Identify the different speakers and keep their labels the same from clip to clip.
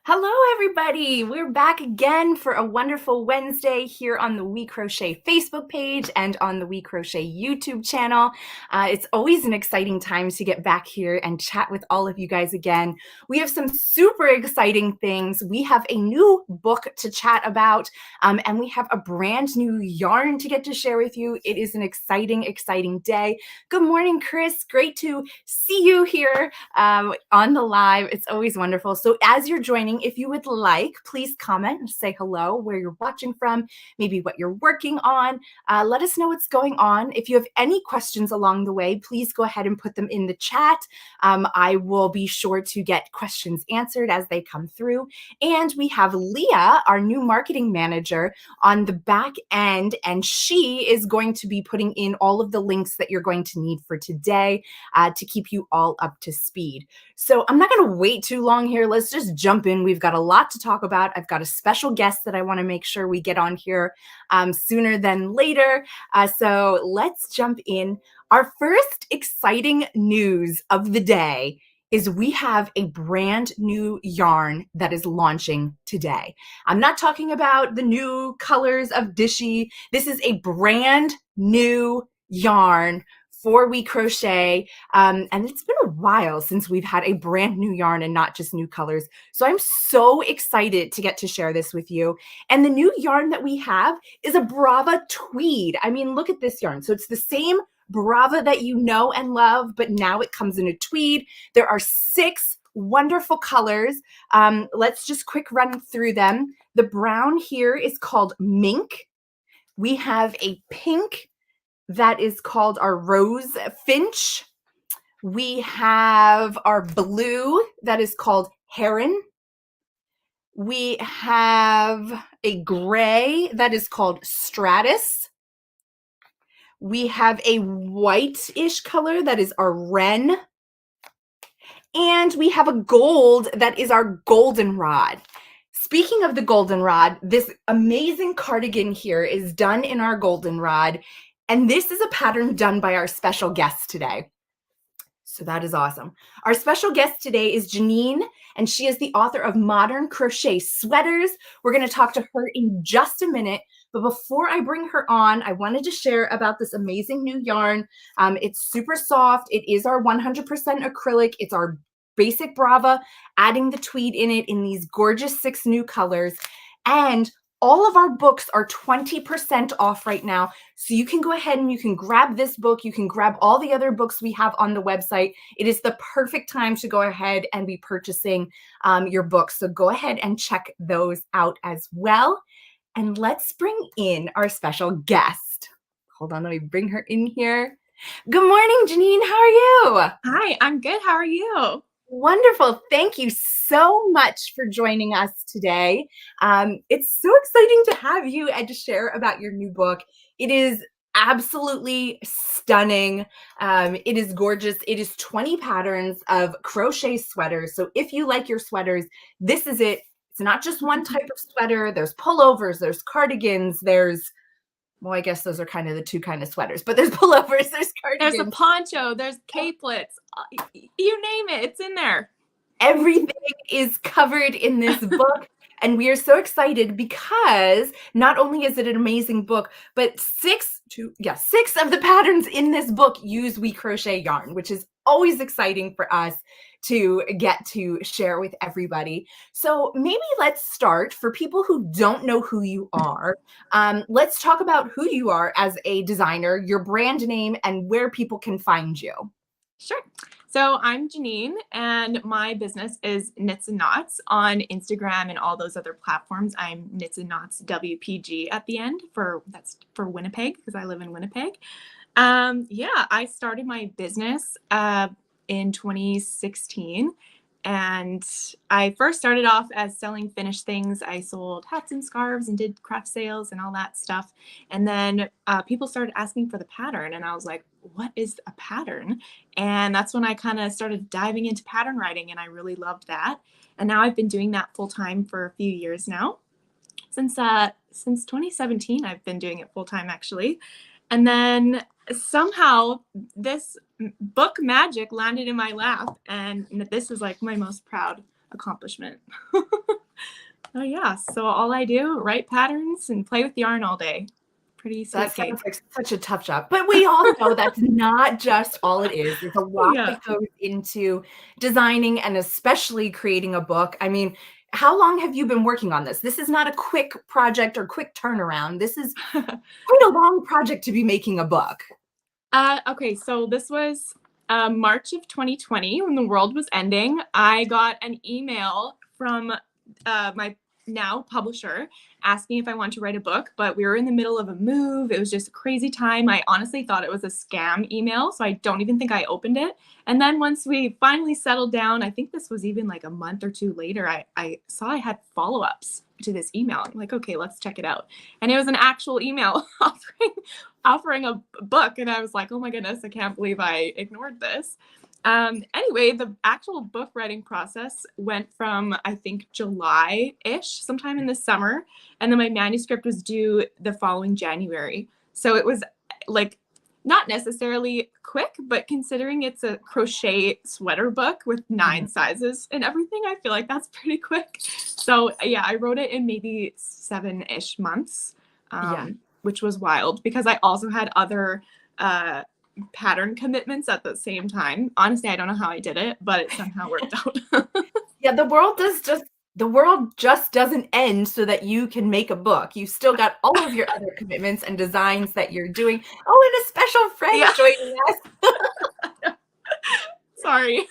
Speaker 1: Hello, everybody. We're back again for a wonderful Wednesday here on the WeCrochet Facebook page and on the WeCrochet YouTube channel. It's always an exciting time to get back here and chat with all of you guys again. We have some super exciting things. We have a new book to chat about, and we have a brand new yarn to get to share with you. It is an exciting, exciting day. Good morning, Chris. Great to see you here on the live. It's always wonderful. So as you're joining, if you would like, please comment and say hello, where you're watching from, maybe what you're working on. Let us know what's going on. If you have any questions along the way, please go ahead and put them in the chat. I will be sure to get questions answered as they come through. And we have Leah, our new marketing manager, on the back end, and she is going to be putting in all of the links that you're going to need for today to keep you all up to speed. So I'm not going to wait too long here. Let's just jump in. We've got a lot to talk about. I've got a special guest that I want to make sure we get on here sooner than later. So let's jump in. Our first exciting news of the day is we have a brand new yarn that is launching today. I'm not talking about the new colors of Dishy. This is a brand new yarn for WeCrochet, and it's been a while since we've had a brand new yarn and not just new colors. So I'm so excited to get to share this with you. And the new yarn that we have is a Brava tweed. I mean, look at this yarn. So it's the same Brava that you know and love, but now it comes in a tweed. There are 6 wonderful colors. Let's just quick run through them. The brown here is called Mink. We have a pink that is called our Rose Finch. We have our blue that is called Heron. We have a gray that is called Stratus. We have a white-ish color that is our Wren. And we have a gold that is our Goldenrod. Speaking of the Goldenrod, this amazing cardigan here is done in our Goldenrod. And this is a pattern done by our special guest today. So that is awesome. Our special guest today is Janine, and she is the author of Modern Crochet Sweaters. We're going to talk to her in just a minute. But before I bring her on, I wanted to share about this amazing new yarn. It's super soft. It is our 100% acrylic. It's our basic Brava, adding the tweed in it in these gorgeous 6 new colors. And all of our books are 20% off right now. So you can go ahead and you can grab this book. You can grab all the other books we have on the website. It is the perfect time to go ahead and be purchasing your books. So go ahead and check those out as well. And let's bring in our special guest. Hold on, let me bring her in here. Good morning, Janine. How are you?
Speaker 2: Hi, I'm good. How are you?
Speaker 1: Wonderful. Thank you so much for joining us today. It's so exciting to have you and to share about your new book. It is absolutely stunning. It is gorgeous. It is 20 patterns of crochet sweaters. So if you like your sweaters, this is it. It's not just one type of sweater. There's pullovers, there's cardigans, there's, well, I guess those are kind of the 2 kind of sweaters, but there's pullovers, there's cardigans.
Speaker 2: There's a poncho, there's caplets, you name it, it's in there.
Speaker 1: Everything is covered in this book. And we are so excited because not only is it an amazing book, but 6 of the patterns in this book use WeCrochet yarn, which is always exciting for us to get to share with everybody. So maybe let's start, for people who don't know who you are, let's talk about who you are as a designer, your brand name, and where people can find you.
Speaker 2: Sure. So I'm Janine, and my business is Knits and Knots on Instagram and all those other platforms. I'm Knits and Knots WPG at the end, that's for Winnipeg, because I live in Winnipeg. I started my business in 2016, and I first started off as selling finished things. I sold hats and scarves and did craft sales and all that stuff. And then people started asking for the pattern, and I was like, what is a pattern? And that's when I kind of started diving into pattern writing, and I really loved that. And now I've been doing that full time for a few years now. Since 2017, I've been doing it full time, actually. And then somehow this book magic landed in my lap, and this is like my most proud accomplishment. Oh yeah, so all I do, write patterns and play with yarn all day. Pretty sweet
Speaker 1: That
Speaker 2: gig.
Speaker 1: sounds like such a tough job, but we all know that's not just all it is. There's a lot
Speaker 2: Yeah.
Speaker 1: that goes into designing and especially creating a book. I mean, how long have you been working on this? This is not a quick project or quick turnaround. This is quite a long project to be making a book.
Speaker 2: Okay, so this was March of 2020 when the world was ending. I got an email from my now publisher asking if I want to write a book, but we were in the middle of a move. It was just a crazy time. I honestly thought it was a scam email, so I don't even think I opened it. And then once we finally settled down, I think this was even like a month or two later, I saw I had follow-ups to this email. I'm like, okay, let's check it out. And it was an actual email offering a book. And I was like, oh my goodness, I can't believe I ignored this. Anyway, the actual book writing process went from, I think, July-ish, sometime in the summer. And then my manuscript was due the following January. So it was like not necessarily quick, but considering it's a crochet sweater book with 9 sizes and everything, I feel like that's pretty quick. So yeah, I wrote it in maybe 7-ish months, which was wild because I also had other pattern commitments at the same time. Honestly, I don't know how I did it, but it somehow worked out.
Speaker 1: Yeah, the world just doesn't end so that you can make a book. You still got all of your other commitments and designs that you're doing. Oh, and a special friend joining us.
Speaker 2: Sorry.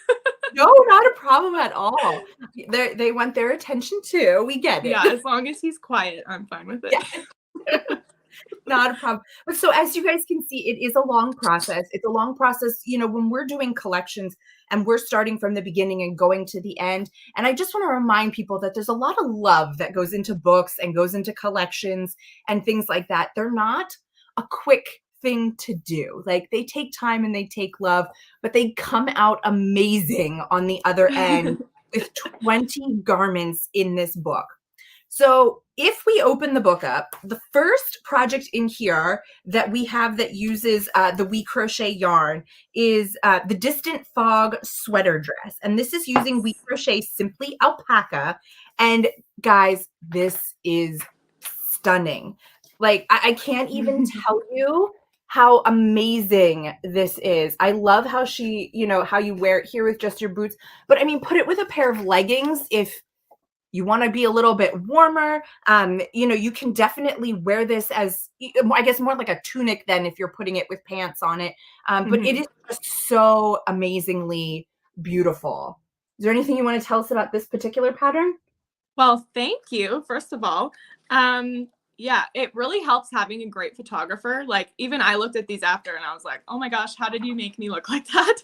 Speaker 1: No, not a problem at all. They want their attention too. We get it.
Speaker 2: Yeah, as long as he's quiet, I'm fine with it.
Speaker 1: Yeah. Not a problem. But so as you guys can see, it is a long process. It's a long process, you know, when we're doing collections and we're starting from the beginning and going to the end. And I just want to remind people that there's a lot of love that goes into books and goes into collections and things like that. They're not a quick thing to do. Like they take time and they take love, but they come out amazing on the other end with 20 garments in this book. So if we open the book up, the first project in here that we have that uses the WeCrochet yarn is the Distant Fog sweater dress. And this is using WeCrochet Simply Alpaca. And guys, this is stunning. Like, I can't even tell you how amazing this is. I love how she, you know, how you wear it here with just your boots. But I mean, put it with a pair of leggings if you want to be a little bit warmer. You know, you can definitely wear this as, I guess, more like a tunic than if you're putting it with pants on it. But it is just so amazingly beautiful. Is there anything you want to tell us about this particular pattern?
Speaker 2: Well, thank you, first of all. Yeah, it really helps having a great photographer. Like, even I looked at these after and I was like, oh my gosh, how did you make me look like that?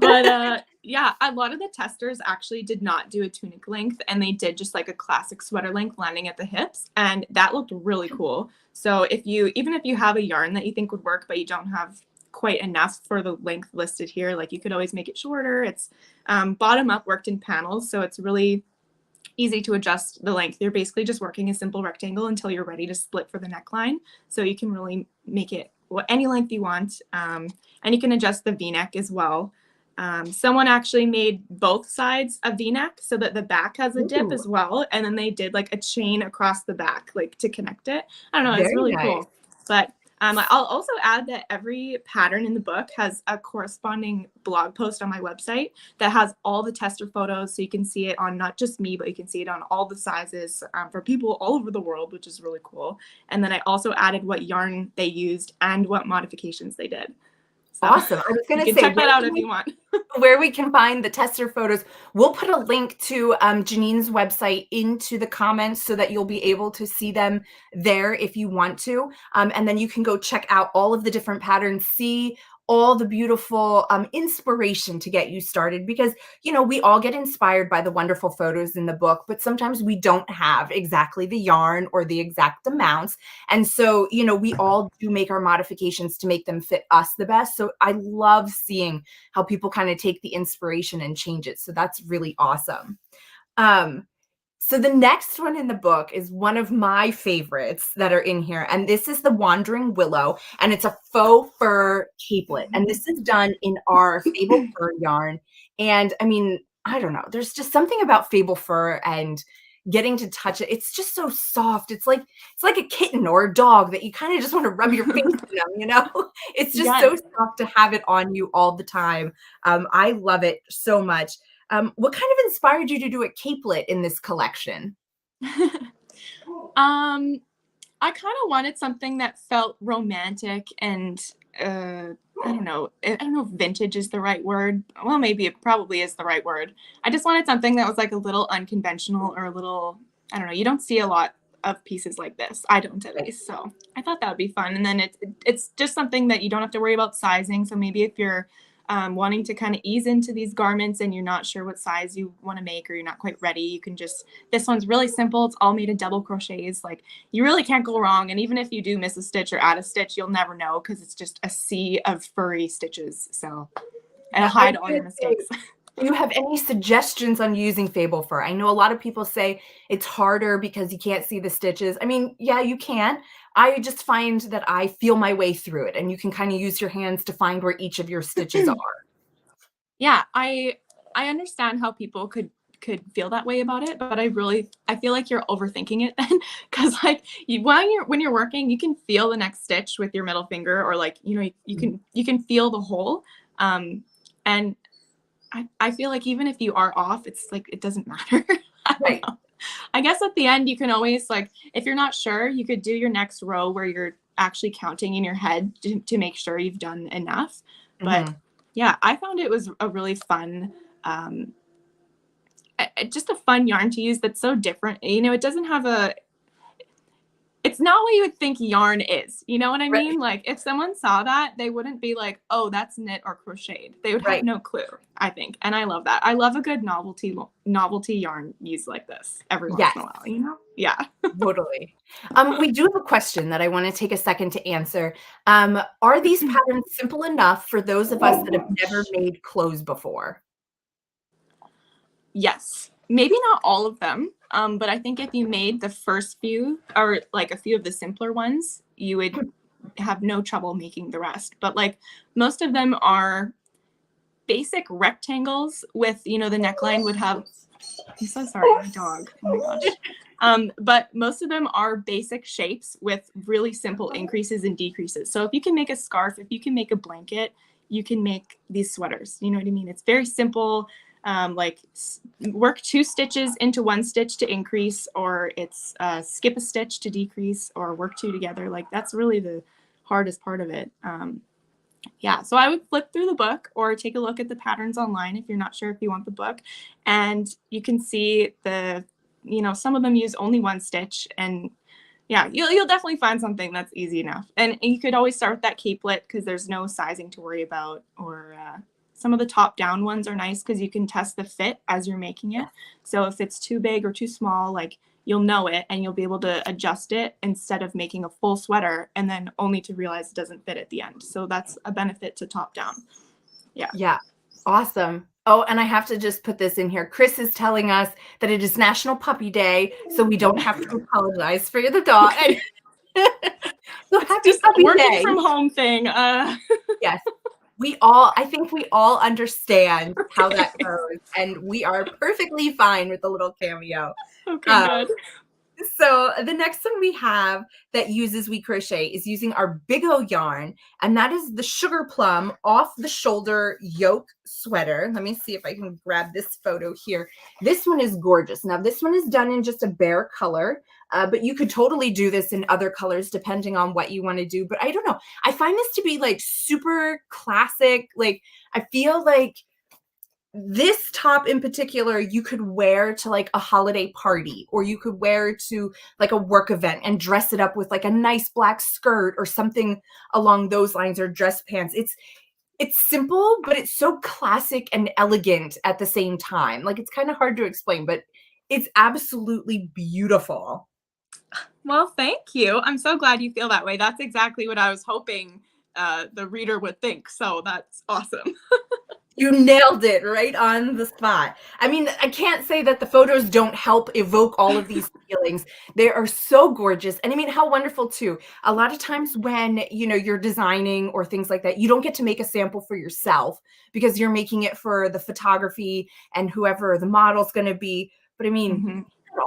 Speaker 2: But yeah, a lot of the testers actually did not do a tunic length and they did just like a classic sweater length landing at the hips. And that looked really cool. So even if you have a yarn that you think would work, but you don't have quite enough for the length listed here, like you could always make it shorter. It's bottom up worked in panels. So it's really easy to adjust the length. You're basically just working a simple rectangle until you're ready to split for the neckline. So you can really make it any length you want. And you can adjust the V-neck as well. Someone actually made both sides a V-neck so that the back has a dip as well. And then they did like a chain across the back, like to connect it. I don't know, it's really cool. But I'll also add that every pattern in the book has a corresponding blog post on my website that has all the tester photos, so you can see it on not just me, but you can see it on all the sizes for people all over the world, which is really cool. And then I also added what yarn they used and what modifications they did. So
Speaker 1: awesome. I was going to say,
Speaker 2: check that out if you want.
Speaker 1: Where we can find the tester photos. We'll put a link to Janine's website into the comments so that you'll be able to see them there if you want to. And then you can go check out all of the different patterns, see all the beautiful inspiration to get you started, because, you know, we all get inspired by the wonderful photos in the book, but sometimes we don't have exactly the yarn or the exact amounts. And so, you know, we all do make our modifications to make them fit us the best. So I love seeing how people kind of take the inspiration and change it. So that's really awesome. So the next one in the book is one of my favorites that are in here. And this is the Wandering Willow. And it's a faux fur capelet. And this is done in our Fable fur yarn. And I mean, I don't know. There's just something about fable fur and getting to touch it. It's just so soft. It's like a kitten or a dog that you kind of just want to rub your face in them, you know? It's just so
Speaker 2: Yes.
Speaker 1: soft to have it on you all the time. I love it so much. What kind of inspired you to do a capelet in this collection?
Speaker 2: um, I kind of wanted something that felt romantic and I don't know. I don't know if vintage is the right word. Well, maybe it probably is the right word. I just wanted something that was like a little unconventional or a little, I don't know. You don't see a lot of pieces like this. I don't at least. So I thought that would be fun. And then it's just something that you don't have to worry about sizing. So maybe if you're wanting to kind of ease into these garments and you're not sure what size you want to make or you're not quite ready, you can just, this one's really simple. It's all made of double crochets. Like you really can't go wrong. And even if you do miss a stitch or add a stitch, you'll never know because it's just a sea of furry stitches. So it'll hide all your mistakes.
Speaker 1: Do you have any suggestions on using fable fur? I know a lot of people say it's harder because you can't see the stitches. I mean, yeah, you can. I just find that I feel my way through it, and you can kind of use your hands to find where each of your stitches are.
Speaker 2: Yeah, I understand how people could feel that way about it, but I feel like you're overthinking it then because like when you're working, you can feel the next stitch with your middle finger or like you can feel the hole. And I feel like even if you are off, it's like it doesn't matter. I don't know. I guess at the end you can always like if you're not sure, you could do your next row where you're actually counting in your head to make sure you've done enough. But yeah, I found it was a really fun, just a fun yarn to use that's so different. You know, it doesn't have it's not what you would think yarn is. You know what I mean? Like if someone saw that, they wouldn't be like, oh, that's knit or crocheted. They would have no clue, I think. And I love that. I love a good novelty yarn used like this every once in a while, you know? Yeah.
Speaker 1: Totally. We do have a question that I want to take a second to answer. Are these patterns simple enough for those of us that have never made clothes before?
Speaker 2: Yes. Maybe not all of them, but I think if you made the first few or like a few of the simpler ones, you would have no trouble making the rest. But like most of them are basic rectangles with, you know, the neckline would have, I'm so sorry, my dog. Oh my gosh. But most of them are basic shapes with really simple increases and decreases. So if you can make a scarf, if you can make a blanket, you can make these sweaters. You know what I mean? It's very simple. Like work 2 stitches into 1 stitch to increase, or it's skip a stitch to decrease, or work 2 together. Like that's really the hardest part of it. Yeah, so I would flip through the book or take a look at the patterns online if you're not sure if you want the book, and you can see some of them use only 1 stitch, and yeah, you'll definitely find something that's easy enough. And you could always start with that capelet because there's no sizing to worry about, or some of the top down ones are nice because you can test the fit as you're making it. So if it's too big or too small, like you'll know it and you'll be able to adjust it instead of making a full sweater and then only to realize it doesn't fit at the end. So that's a benefit to top down. Yeah.
Speaker 1: Yeah. Awesome. Oh, and I have to just put this in here. Chris is telling us that it is National Puppy Day, so we don't have to apologize for the dog. So happy
Speaker 2: just
Speaker 1: Puppy
Speaker 2: working
Speaker 1: Day.
Speaker 2: from home thing.
Speaker 1: Yes. I think we all understand how that goes, and we are perfectly fine with the little cameo.
Speaker 2: Okay, good.
Speaker 1: So the next one we have that uses WeCrochet is using our Big O yarn, and that is the Sugar Plum off the shoulder yoke sweater. Let me see if I can grab this photo here. This one is gorgeous. Now this one is done in just a bare color, but you could totally do this in other colors depending on what you want to do. But I don't know. I find this to be like super classic. Like I feel like this top in particular you could wear to like a holiday party, or you could wear to like a work event and dress it up with like a nice black skirt or something along those lines, or dress pants. It's simple, but it's so classic and elegant at the same time. Like it's kind of hard to explain, but it's absolutely beautiful.
Speaker 2: Well, thank you. I'm so glad you feel that way. That's exactly what I was hoping the reader would think. So that's awesome.
Speaker 1: You nailed it right on the spot. I mean, I can't say that the photos don't help evoke all of these feelings. They are so gorgeous. And I mean, how wonderful too. A lot of times when, you're designing or things like that, you don't get to make a sample for yourself because you're making it for the photography and whoever the model's going to be. But I mean,
Speaker 2: Hmm.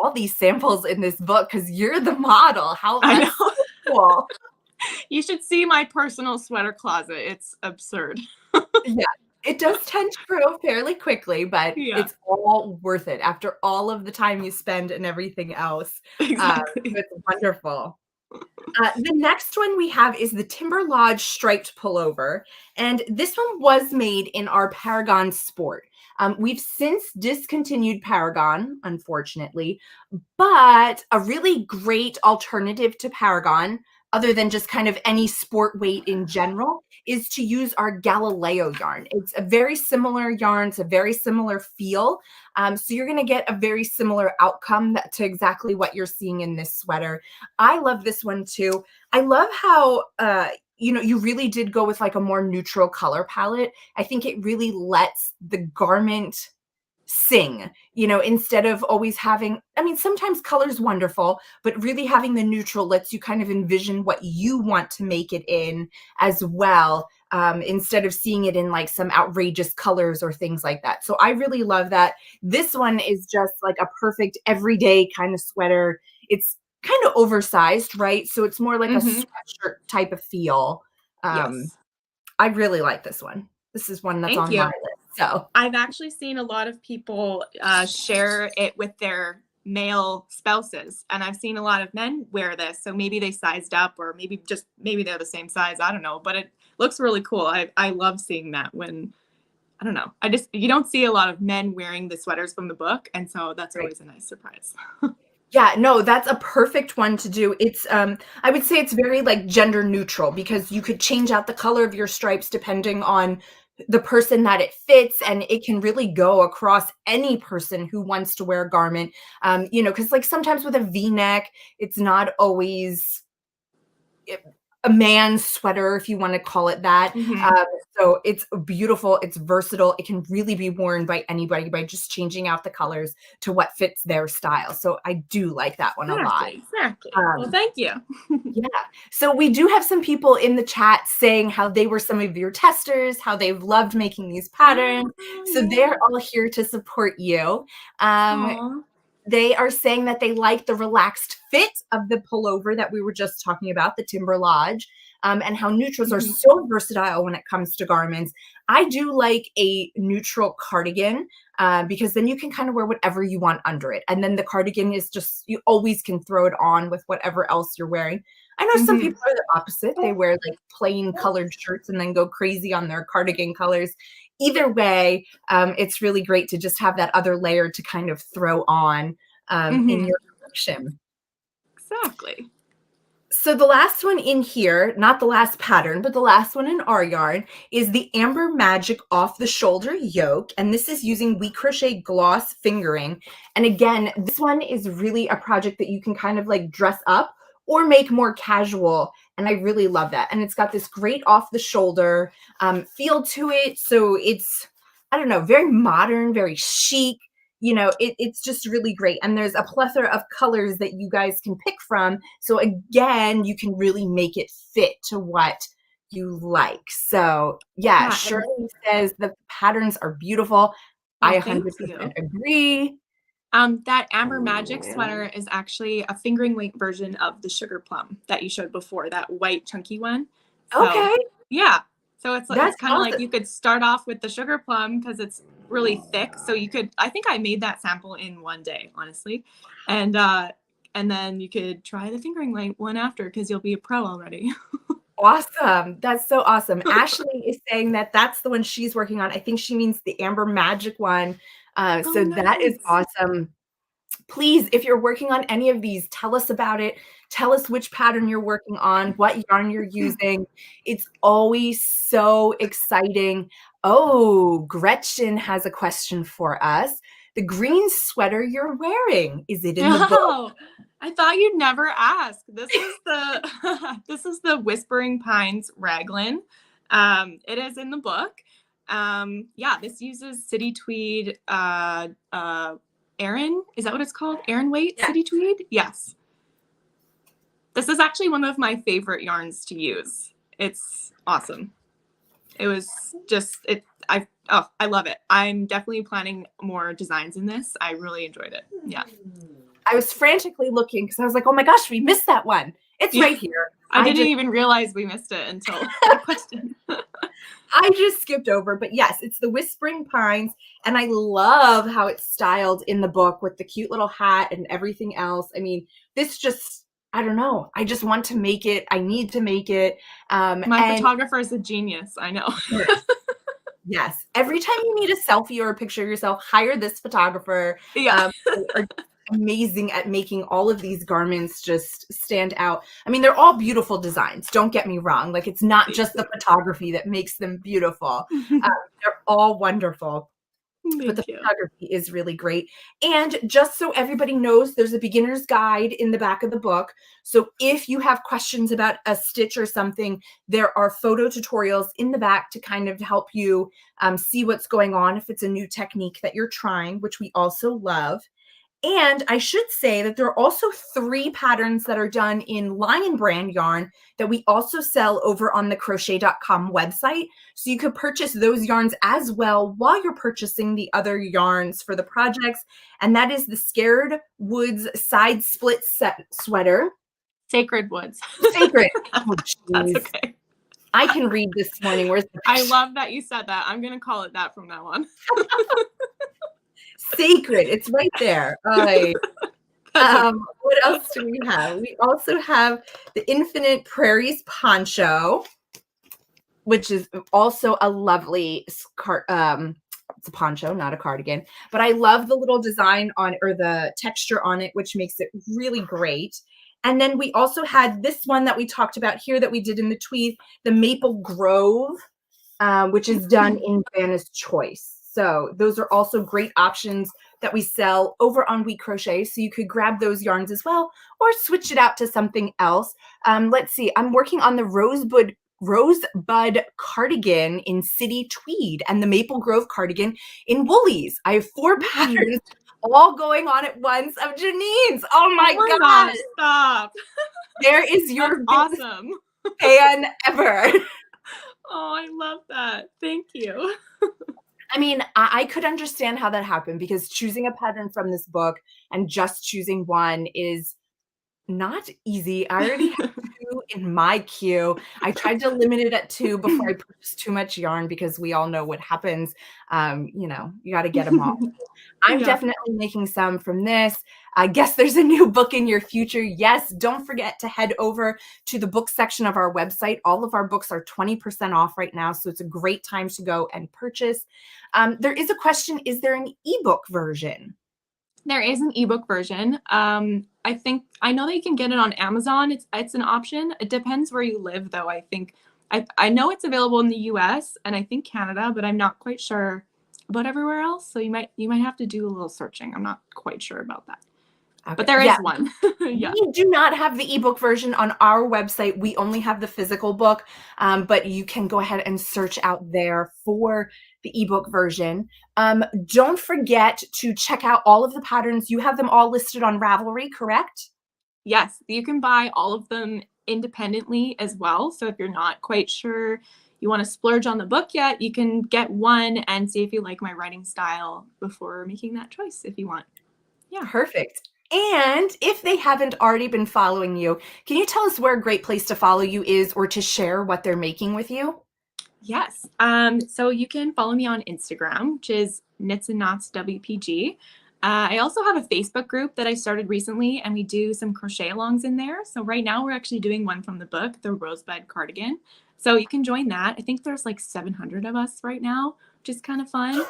Speaker 1: all these samples in this book because you're the model. How
Speaker 2: I
Speaker 1: that's
Speaker 2: know.
Speaker 1: so cool.
Speaker 2: You should see my personal sweater closet. It's absurd.
Speaker 1: Yeah, it does tend to grow fairly quickly, but
Speaker 2: Yeah,
Speaker 1: it's all worth it after all of the time you spend and everything else.
Speaker 2: exactly.
Speaker 1: It's wonderful. The next one we have is the Timber Lodge striped pullover, and this one was made in our Paragon Sport. We've since discontinued Paragon, unfortunately, but a really great alternative to Paragon, other than just kind of any sport weight in general, is to use our Galileo yarn. It's a very similar yarn, it's a very similar feel. So you're going to get a very similar outcome to exactly what you're seeing in this sweater. I love this one too. I love how you really did go with like a more neutral color palette. I think it really lets the garment sing, instead of always having, I mean, sometimes color's wonderful, but really having the neutral lets you kind of envision what you want to make it in as well, instead of seeing it in like some outrageous colors or things like that. So I really love that. This one is just like a perfect everyday kind of sweater. It's kind of oversized, right? So it's more like a
Speaker 2: Hmm.
Speaker 1: sweatshirt type of feel. Um,
Speaker 2: Yes.
Speaker 1: I really like this one. This is one that's
Speaker 2: Thank
Speaker 1: on my
Speaker 2: you.
Speaker 1: list. So
Speaker 2: I've actually seen a lot of people share it with their male spouses, and I've seen a lot of men wear this. So maybe they sized up, or maybe they're the same size. I don't know, but it looks really cool. I love seeing that when I don't know. You don't see a lot of men wearing the sweaters from the book, and so that's
Speaker 1: right.
Speaker 2: always a nice surprise.
Speaker 1: Yeah, no, that's a perfect one to do. It's I would say it's very like gender neutral because you could change out the color of your stripes depending on the person that it fits, and it can really go across any person who wants to wear a garment. Because like sometimes with a V-neck, it's not always a man's sweater, if you want to call it that.
Speaker 2: Hmm.
Speaker 1: So it's beautiful, it's versatile, it can really be worn by anybody by just changing out the colors to what fits their style. So I do like that one a lot.
Speaker 2: Exactly. Well,
Speaker 1: Um,
Speaker 2: thank you.
Speaker 1: yeah. So we do have some people in the chat saying how they were some of your testers, how they've loved making these patterns.
Speaker 2: Oh,
Speaker 1: So
Speaker 2: yeah.
Speaker 1: they're all here to support you. Um,
Speaker 2: Aw.
Speaker 1: they are saying that they like the relaxed fit of the pullover that we were just talking about, the Timber Lodge, and how neutrals are
Speaker 2: Mhm.
Speaker 1: so versatile when it comes to garments. I do like a neutral cardigan because then you can kind of wear whatever you want under it. And then the cardigan is just, you always can throw it on with whatever else you're wearing. I know some
Speaker 2: Mhm.
Speaker 1: people are the opposite. They wear like plain colored shirts and then go crazy on their cardigan colors. Either way, it's really great to just have that other layer to kind of throw on in
Speaker 2: Mhm.
Speaker 1: your collection.
Speaker 2: Exactly.
Speaker 1: So the last one in here, not the last pattern, but the last one in our yarn is the Amber Magic off the shoulder yoke. And this is using WeCrochet gloss fingering. And again, this one is really a project that you can kind of like dress up or make more casual. And I really love that. And it's got this great off the shoulder feel to it. So it's, I don't know, very modern, very chic. It's just really great. And there's a plethora of colors that you guys can pick from. So again, you can really make it fit to what you like. So yeah,
Speaker 2: Yeah, and
Speaker 1: Shirley says the patterns are beautiful. I
Speaker 2: oh, thank
Speaker 1: 100%
Speaker 2: you.
Speaker 1: agree.
Speaker 2: That Amber Magic sweater is actually a fingering weight version of the Sugar Plum that you showed before, that white chunky one. So
Speaker 1: Okay,
Speaker 2: yeah, so it's
Speaker 1: that's
Speaker 2: kind of like
Speaker 1: awesome.
Speaker 2: you could start off with the Sugar Plum because it's really thick. So you could, I think I made that sample in one day, honestly, and then you could try the fingering weight one after because you'll be a pro already.
Speaker 1: Awesome. That's so awesome. Ashley is saying that that's the one she's working on. I think she means the Amber Magic one.
Speaker 2: Oh,
Speaker 1: So that is
Speaker 2: nice.
Speaker 1: awesome. Please, if you're working on any of these, tell us about it. Tell us which pattern you're working on, what yarn you're using. It's always so exciting. Oh, Gretchen has a question for us. The green sweater you're wearing, is it in the book?
Speaker 2: Oh, I thought you'd never ask. This is the this is the Whispering Pines raglan. It is in the book. Yeah, this uses City Tweed, Aran, is that what it's called? Aran weight,
Speaker 1: Yeah.
Speaker 2: City Tweed? Yes. This is actually one of my favorite yarns to use. It's awesome. It was just, I love it. I'm definitely planning more designs in this. I really enjoyed it. Yeah.
Speaker 1: I was frantically looking because I was like, oh my gosh, we missed that one. It's right here.
Speaker 2: I didn't even realize we missed it until the question.
Speaker 1: I just skipped over, but yes, it's the Whispering Pines, and I love how it's styled in the book with the cute little hat and everything else. I mean, this just, I don't know. I just want to make it. I need to make it.
Speaker 2: My photographer is a genius. I know.
Speaker 1: Yes. Every time you need a selfie or a picture of yourself, hire this photographer.
Speaker 2: Yeah.
Speaker 1: Are amazing at making all of these garments just stand out. I mean, they're all beautiful designs. Don't get me wrong. Like, it's not just the photography that makes them beautiful. They're all wonderful. But the photography is really great. And just so everybody knows, there's a beginner's guide in the back of the book. So if you have questions about a stitch or something, there are photo tutorials in the back to kind of help you see what's going on if it's a new technique that you're trying, which we also love. And I should say that there are also 3 patterns that are done in Lion Brand yarn that we also sell over on the crochet.com website. So you could purchase those yarns as well while you're purchasing the other yarns for the projects. And that is the Scared Woods Side Split Set Sweater.
Speaker 2: Sacred Woods.
Speaker 1: Sacred. Oh,
Speaker 2: that's okay.
Speaker 1: I can read this morning. Where's the
Speaker 2: I love that you said that. I'm going to call it that from now on.
Speaker 1: Sacred. It's right there. What else do we have? We also have the Infinite Prairies poncho, which is also a lovely it's a poncho, not a cardigan, but I love the little design on or the texture on it, which makes it really great. And then we also had this one that we talked about here that we did in the tweed, the Maple Grove, which is done in Vanna's Choice. So those are also great options that we sell over on WeCrochet. So you could grab those yarns as well or switch it out to something else. Let's see. I'm working on the Rosebud cardigan in City Tweed and the Maple Grove cardigan in Woolies. I have 4 patterns all going on at once of Janine's. Oh my God.
Speaker 2: Stop.
Speaker 1: There is your
Speaker 2: awesome
Speaker 1: fan ever.
Speaker 2: Oh, I love that. Thank you.
Speaker 1: I mean, I could understand how that happened because choosing a pattern from this book and just choosing one is not easy. I already have 2 in my queue. I tried to limit it at 2 before I purchased too much yarn because we all know what happens. You know, you got to get them all. I'm definitely making some from this. I guess there's a new book in your future. Yes, don't forget to head over to the book section of our website. All of our books are 20% off right now, so it's a great time to go and purchase. There is a question, is there an ebook version?
Speaker 2: There is an ebook version. I know that you can get it on Amazon. It's an option. It depends where you live, though. I know it's available in the US and I think Canada, but I'm not quite sure about everywhere else. So you might have to do a little searching. I'm not quite sure about that. Okay. But there is one.
Speaker 1: We do not have the ebook version on our website. We only have the physical book, but you can go ahead and search out there for the ebook version. Don't forget to check out all of the patterns. You have them all listed on Ravelry, correct?
Speaker 2: Yes, you can buy all of them independently as well. So if you're not quite sure you want to splurge on the book yet, you can get one and see if you like my writing style before making that choice if you want.
Speaker 1: Yeah, perfect. And if they haven't already been following you, can you tell us where a great place to follow you is or to share what they're making with you?
Speaker 2: Yes. So you can follow me on Instagram, which is Knits and Knots WPG. I also have a Facebook group that I started recently, and we do some crochet alongs in there. So right now we're actually doing one from the book, the Rosebud Cardigan. So you can join that. I think there's like 700 of us right now, which is kind of fun.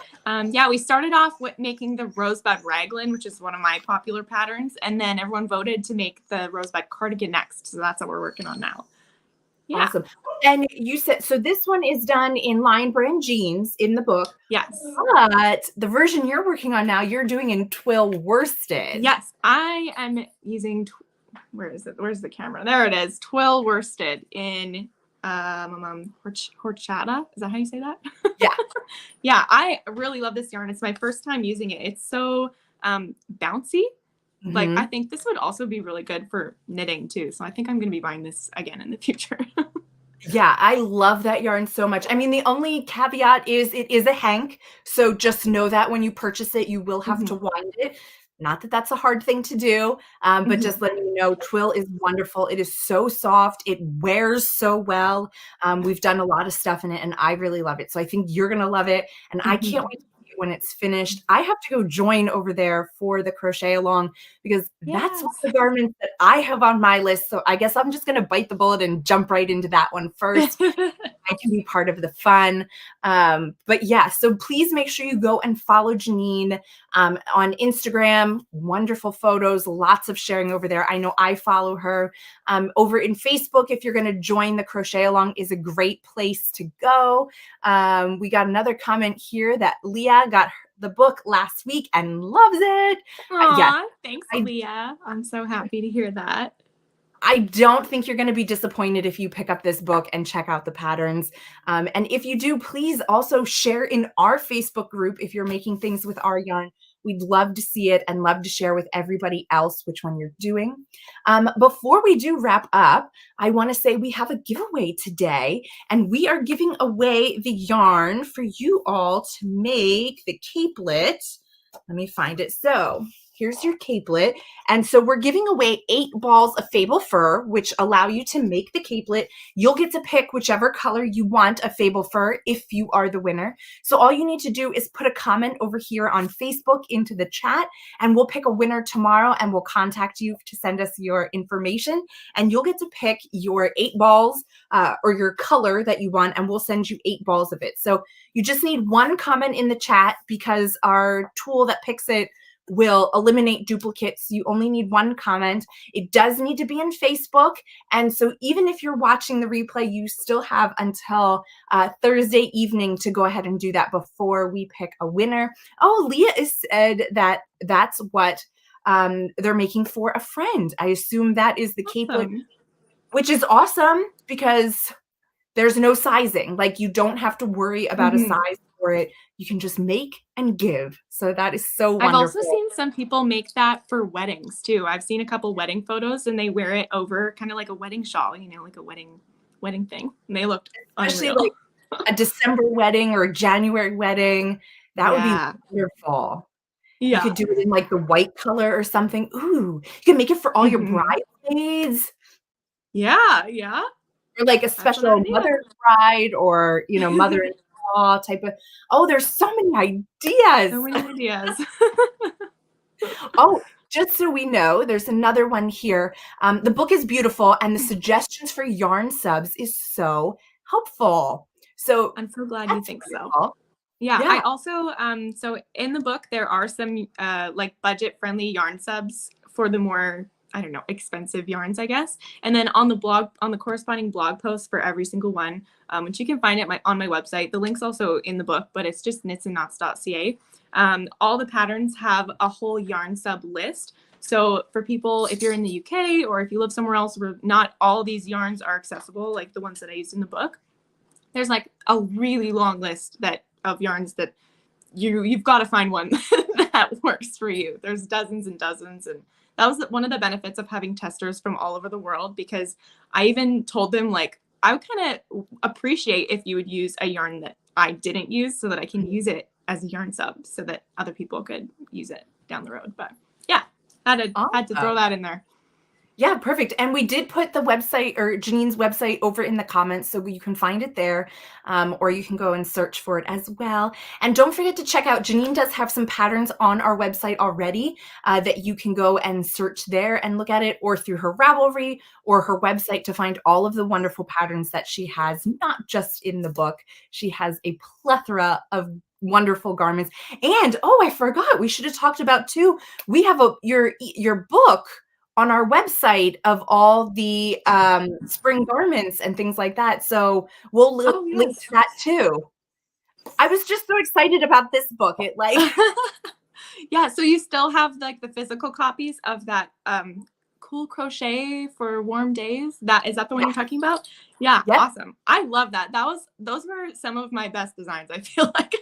Speaker 2: We started off with making the Rosebud Raglan, which is one of my popular patterns. And then everyone voted to make the Rosebud Cardigan next. So that's what we're working on now. Yeah.
Speaker 1: Awesome. And you said, so this one is done in Lion Brand jeans in the book.
Speaker 2: Yes.
Speaker 1: But the version you're working on now, you're doing in twill worsted.
Speaker 2: Yes. I am using, where is it? Where's the camera? There it is. Twill worsted in horchata. Is that how you say that?
Speaker 1: Yeah.
Speaker 2: Yeah, I really love this yarn. It's my first time using it. It's so bouncy. Like, I
Speaker 1: Mhm.
Speaker 2: think this would also be really good for knitting too. So I think I'm going to be buying this again in the future.
Speaker 1: Yeah, I love that yarn so much. I mean, the only caveat is it is a hank, so just know that when you purchase it, you will have to
Speaker 2: Mhm,
Speaker 1: wind it. Not that that's a hard thing to do, but
Speaker 2: mhm.
Speaker 1: just letting you know, twill is wonderful. It is so soft. It wears so well. We've done a lot of stuff in it, and I really love it. So I think you're gonna love it, and I can't
Speaker 2: Mhm.
Speaker 1: wait to see it when it's finished. I have to go join over there for the crochet along because that's one
Speaker 2: Yes.
Speaker 1: of the garments that I have on my list. So I guess I'm just gonna bite the bullet and jump right into that one first. I can be part of the fun. But yeah, so please make sure you go and follow Janine on Instagram. Wonderful photos, lots of sharing over there. I know I follow her. Over in Facebook, if you're going to join the crochet along, is a great place to go. We got another comment here that Leah got the book last week and loves it. Yes,
Speaker 2: Aw, thanks,
Speaker 1: I
Speaker 2: Leah. I'm so happy to hear that.
Speaker 1: I don't think you're going to be disappointed if you pick up this book and check out the patterns. And if you do, please also share in our Facebook group if you're making things with our yarn. We'd love to see it and love to share with everybody else which one you're doing. Before we do wrap up, I want to say we have a giveaway today, and we are giving away the yarn for you all to make the capelet. Let me find it. So here's your capelet. And so we're giving away 8 balls of Fable Fur, which allow you to make the capelet. You'll get to pick whichever color you want of Fable Fur if you are the winner. So all you need to do is put a comment over here on Facebook into the chat, and we'll pick a winner tomorrow, and we'll contact you to send us your information. And you'll get to pick your 8 balls or your color that you want, and we'll send you 8 balls of it. So you just need one comment in the chat because our tool that picks it will eliminate duplicates. You only need one comment. It does need to be in Facebook. And so even if you're watching the replay, you still have until Thursday evening to go ahead and do that before we pick a winner. Oh, Leah has said that that's what they're making for a friend. I assume that is the capelet,
Speaker 2: Awesome.
Speaker 1: which is awesome because there's no sizing. Like, you don't have to worry about a
Speaker 2: Mhm.
Speaker 1: size for it. You can just make and give. So that is so
Speaker 2: I've also
Speaker 1: wonderful.
Speaker 2: seen some people make that for weddings too. I've seen a couple wedding photos and they wear it over kind of like a wedding shawl, like a wedding thing. And they looked
Speaker 1: Especially like
Speaker 2: unreal.
Speaker 1: a December wedding or a January wedding. That would be
Speaker 2: Yeah.
Speaker 1: wonderful. You
Speaker 2: Yeah.
Speaker 1: could do it in like the white color or something. Ooh, you can make it for all your
Speaker 2: Mhm.
Speaker 1: bridesmaids
Speaker 2: Yeah, yeah.
Speaker 1: or like a
Speaker 2: That's an
Speaker 1: special
Speaker 2: idea.
Speaker 1: mother bride or, mother-in-law type of. Oh, there's so many
Speaker 2: So
Speaker 1: ideas.
Speaker 2: many ideas.
Speaker 1: Oh, just so we know, there's another one here. The book is beautiful, and the suggestions for yarn subs is so helpful. So
Speaker 2: I'm so glad you
Speaker 1: that's
Speaker 2: think so.
Speaker 1: wonderful.
Speaker 2: Yeah,
Speaker 1: Yeah.
Speaker 2: I also so in the book there are some like budget friendly yarn subs for the more, I don't know, expensive yarns, I guess. And then on the blog, on the corresponding blog post for every single one, which you can find at on my website. The link's also in the book, but it's just knitsandknots.ca. All the patterns have a whole yarn sub list. So for people, if you're in the UK or if you live somewhere else where not all these yarns are accessible, like the ones that I used in the book, there's like a really long list that of yarns that you've got to find one that works for you. There's dozens and dozens, and that was one of the benefits of having testers from all over the world, because I even told them, like, I would kind of appreciate if you would use a yarn that I didn't use so that I can use it as a yarn sub so that other people could use it down the road. But yeah, had to throw
Speaker 1: Awesome.
Speaker 2: that in there.
Speaker 1: Yeah, perfect. And we did put the website or Janine's website over in the comments, so you can find it there, or you can go and search for it as well. And don't forget to check out, Janine does have some patterns on our website already that you can go and search there and look at it, or through her Ravelry or her website to find all of the wonderful patterns that she has, not just in the book. She has a plethora of wonderful garments. And oh, I forgot, we should have talked about too. We have your book on our website of all the spring garments and things like that. So we'll
Speaker 2: Oh
Speaker 1: link to
Speaker 2: yes.
Speaker 1: that too. I was just so excited about this book. It like
Speaker 2: Yeah, so you still have like the physical copies of that cool crochet for warm days. Is that the one you're talking about? Yeah,
Speaker 1: Yep.
Speaker 2: awesose. I love that. Those were some of my best designs, I feel like.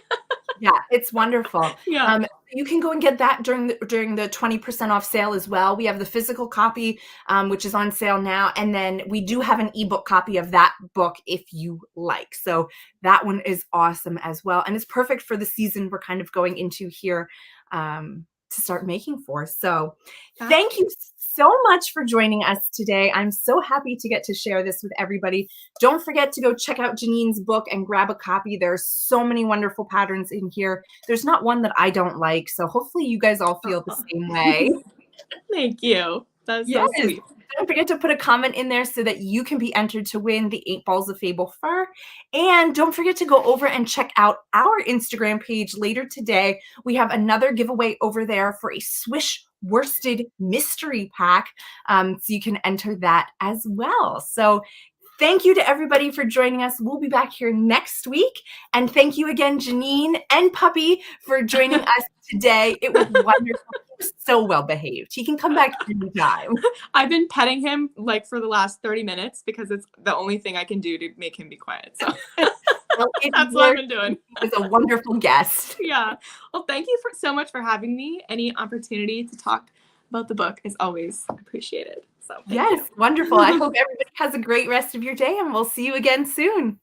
Speaker 1: Yeah, it's wonderful.
Speaker 2: Yeah.
Speaker 1: You can go and get that during the 20% off sale as well. We have the physical copy, which is on sale now, and then we do have an ebook copy of that book if you like. So that one is awesome as well, and it's perfect for the season we're kind of going into here to start making for. So thank you so much for joining us today. I'm so happy to get to share this with everybody. Don't forget to go check out Janine's book and grab a copy. There's so many wonderful patterns in here. There's not one that I don't like. So hopefully you guys all feel the same way.
Speaker 2: Thank you. That's so sweet.
Speaker 1: Don't forget to put a comment in there so that you can be entered to win the 8 Balls of Fable fur. And don't forget to go over and check out our Instagram page later today. We have another giveaway over there for a Swish worsted mystery pack. So you can enter that as well. So thank you to everybody for joining us. We'll be back here next week. And thank you again, Janine and Puppy, for joining us today. It was wonderful. He was so well behaved. He can come back anytime.
Speaker 2: I've been petting him like for the last 30 minutes because it's the only thing I can do to make him be quiet. So that's what I've been doing.
Speaker 1: He was a wonderful guest.
Speaker 2: Yeah. Well, thank you so much for having me. Any opportunity to talk about the book is always appreciated. So
Speaker 1: yes, wonderful. I hope everybody has a great rest of your day, and we'll see you again soon.